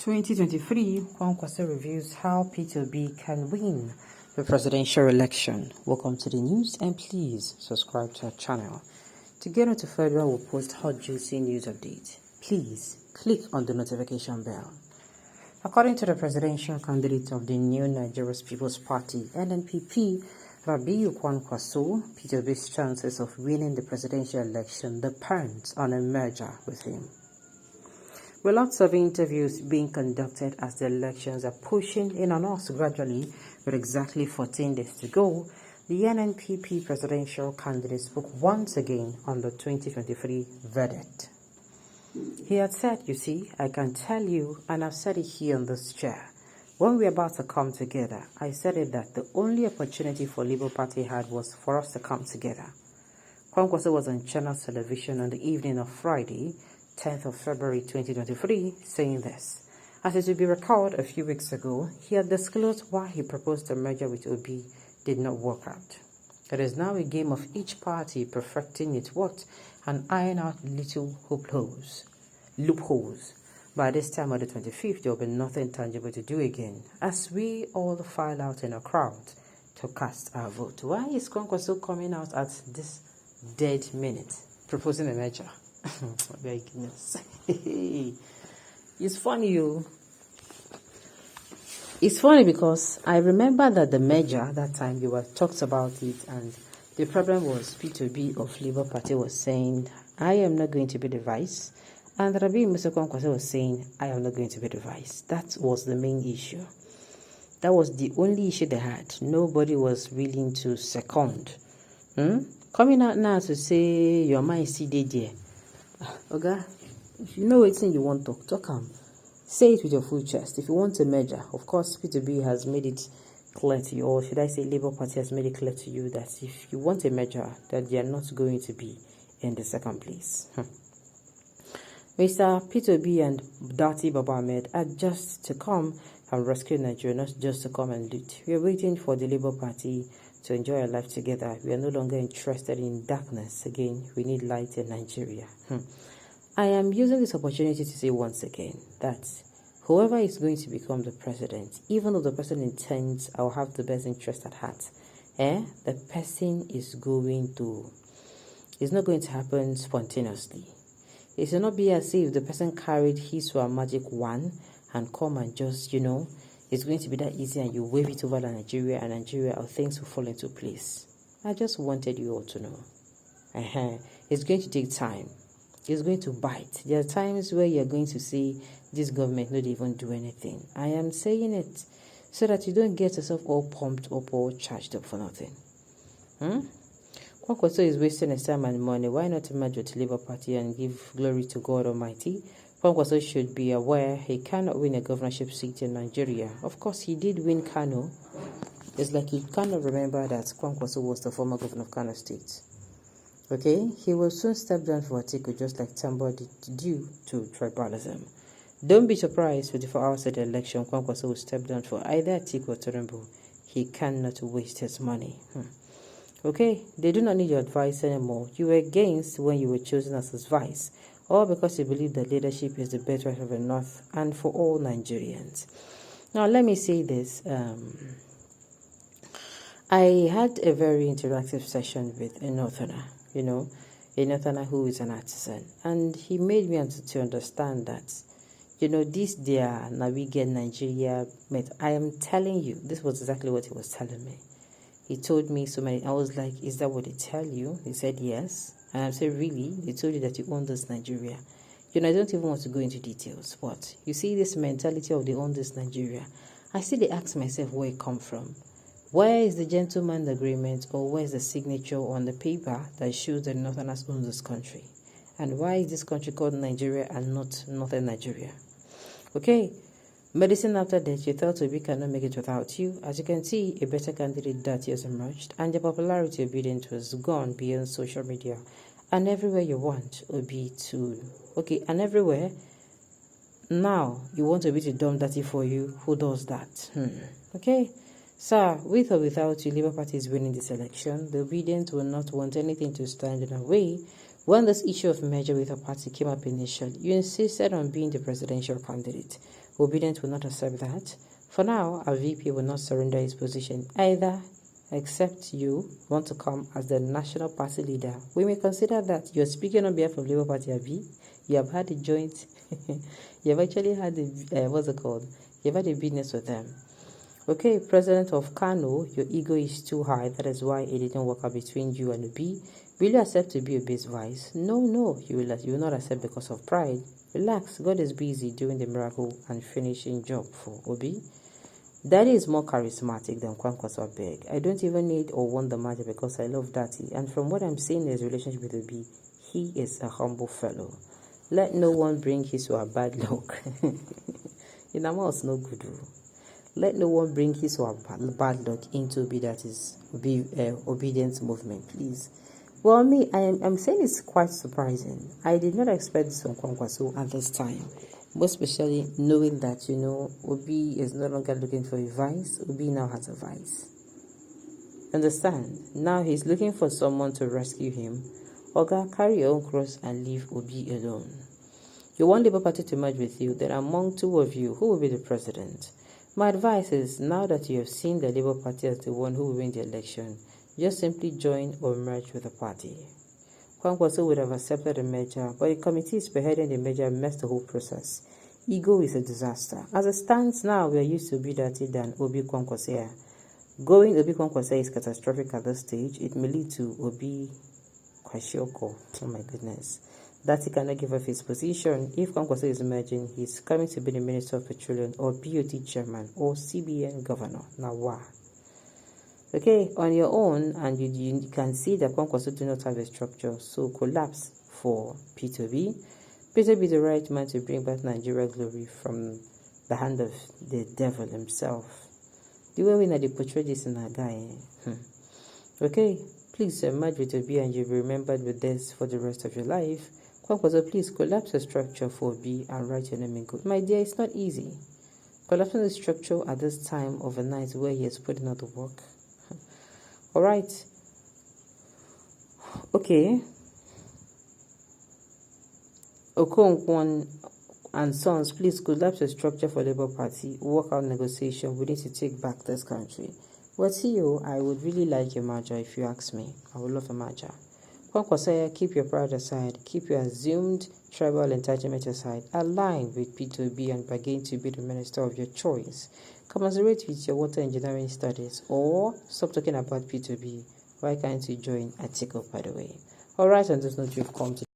2023, Kwakwanso reviews how P2B can win the presidential election. Welcome to the news and please subscribe to our channel. To get into further, we'll post hot juicy news updates. Please click on the notification bell. According to the presidential candidate of the New Nigeria's People's Party, NNPP, Kwakwanso, P2B's chances of winning the presidential election depends on a merger with him. With lots of interviews being conducted as the elections are pushing in on us gradually, with exactly 14 days to go, the NNPP presidential candidate spoke once again on the 2023 verdict. He had said, "You see, I can tell you, and I've said it here on this chair, when we're about to come together, I said it that the only opportunity for Labour Party had was for us to come together." Kwakwanso was on Channel Television on the evening of Friday, 10th of February 2023, saying this. As it will be recalled a few weeks ago, he had disclosed why he proposed a merger with Obi did not work out. It is now a game of each party perfecting its work and iron out little loopholes. By this time on the 25th, there will be nothing tangible to do again, as we all file out in a crowd to cast our vote. Why is Kwakwanso coming out at this dead minute, proposing a merger? My goodness. It's funny, you. It's funny because I remember that the merger, that time you were talked about it, and the problem was P2B of Labour Party was saying, I am not going to be the vice, and Rabi Mr. Kwakwanso was saying, I am not going to be the vice. That was the main issue. That was the only issue they had. Nobody was willing to second. Coming out now to say your mind see there. Okay, if you know anything you want to talk say it with your full chest. If you want a merger, of course P2B has made it clear to you, or should I say Labour Party has made it clear to you that if you want a merger, that they are not going to be in the second place. Mr. P2B and Dati Baba Ahmed are just to come and rescue Nigeria, not just to come and loot. We are waiting for the Labour Party to enjoy our life together. We are no longer interested in darkness again. We need light in Nigeria. I am using this opportunity to say once again that whoever is going to become the president, even though the person intends or have the best interest at heart, the person is it's not going to happen spontaneously. It will not be as if the person carried his or her magic wand and come and just, it's going to be that easy and you wave it over Nigeria and Nigeria or things will fall into place. I just wanted you all to know. It's going to take time. It's going to bite. There are times where you're going to see this government not even do anything. I am saying it so that you don't get yourself all pumped up or charged up for nothing. Kwakwanso is wasting his time and money. Why not merge with the Labour Party and give glory to God Almighty? Kwakwanso should be aware he cannot win a governorship seat in Nigeria. Of course, he did win Kano. It's like you cannot remember that Kwakwanso was the former governor of Kano State. Okay, he will soon step down for Atiku just like Tambo did due to tribalism. Don't be surprised 24 hours of the election, Kwakwanso will step down for either Atiku or Tinubu. He cannot waste his money. Okay, they do not need your advice anymore. You were against when you were chosen as his vice, all because you believe that leadership is the birthright of the North and for all Nigerians. Now, let me say this. I had a very interactive session with a Northerner, a Northerner who is an artisan. And he made me to understand that, this there, now we get Nigeria. I am telling you, this was exactly what he was telling me. He told me so many. I was like, is that what they tell you? He said, yes. And I said, really? They told you that you own this Nigeria? I don't even want to go into details. But you see this mentality of they own this Nigeria. I still ask myself where it come from. Where is the gentleman agreement or where is the signature on the paper that shows that Northerners own this country? And why is this country called Nigeria and not Northern Nigeria? Okay. Medicine after death, you thought Obi cannot make it without you. As you can see, a better candidate that has emerged, and the popularity of Biden was gone beyond social media. And everywhere you want Obi to, and everywhere, now you want Obi to dump dirty for you. Who does that? Okay. Sir, with or without you, Labour Party is winning this election. The Obedience will not want anything to stand in our way. When this issue of merger with a party came up initially, you insisted on being the presidential candidate. Obedient will not accept that. For now, our VP will not surrender his position either, except you want to come as the national party leader. We may consider that you're speaking on behalf of Labour Party Abi. You have had a joint, you have actually had what's it called? You've had a business with them. Okay, President of Kano, your ego is too high. That is why it didn't work out between you and Obi. Will you accept to be Obi's vice? No, you will not accept because of pride. Relax, God is busy doing the miracle and finishing job for Obi. Daddy is more charismatic than Kwakwanso beg. I don't even need or want the matter because I love Daddy. And from what I'm seeing in his relationship with Obi, he is a humble fellow. Let no one bring his or her bad luck. In a mouse, no good. Let no one bring his or her bad luck into Obi, that is obedience movement, please. Well, me, I'm saying it's quite surprising. I did not expect this from Kwakwanso at this time. Most especially knowing that, Obi is no longer looking for a vice. Obi now has a vice. Understand? Now he's looking for someone to rescue him. Oga, carry your own cross and leave Obi alone. You want Labour Party to merge with you, then among two of you, who will be the president? My advice is, now that you have seen the Labour Party as the one who will win the election, just simply join or merge with the party. Kwakwanso would have accepted the merger, but the committee spearheading the merger messed the whole process. Ego is a disaster. As it stands now, we are used to Obi Dati than Obi Kwakwanso. Going Obi Kwakwanso is catastrophic at this stage. It may lead to Obi Kwashiorkor. Oh my goodness. Dati cannot give up his position. If Kwakwanso is merging, he's coming to be the Minister of Petroleum or BOT Chairman or CBN Governor. Now, wow. Okay, on your own, and you can see that Kwakwanso do not have a structure, so collapse for P2B. P2B the right man to bring back Nigeria glory from the hand of the devil himself. The way we portray this in our guy. Okay, please merge with Obi and you'll be remembered with this for the rest of your life. Kwakwanso, please collapse the structure for Obi and write your name in good. My dear, it's not easy. Collapsing the structure at this time of the night where he is putting out the work. Alright. Okay. Okonkwo and Sons, please collapse the structure for Labour Party. Work out negotiation. We need to take back this country. Well, CEO, I would really like a merger if you ask me. I would love a merger. Kwakwanso, keep your pride aside. Keep your assumed tribal entitlement aside. Align with P2B and begin to be the minister of your choice. Commiserate with your water engineering studies or stop talking about P2B. Why can't you join Atiku, by the way? Alright, on this note, you've come to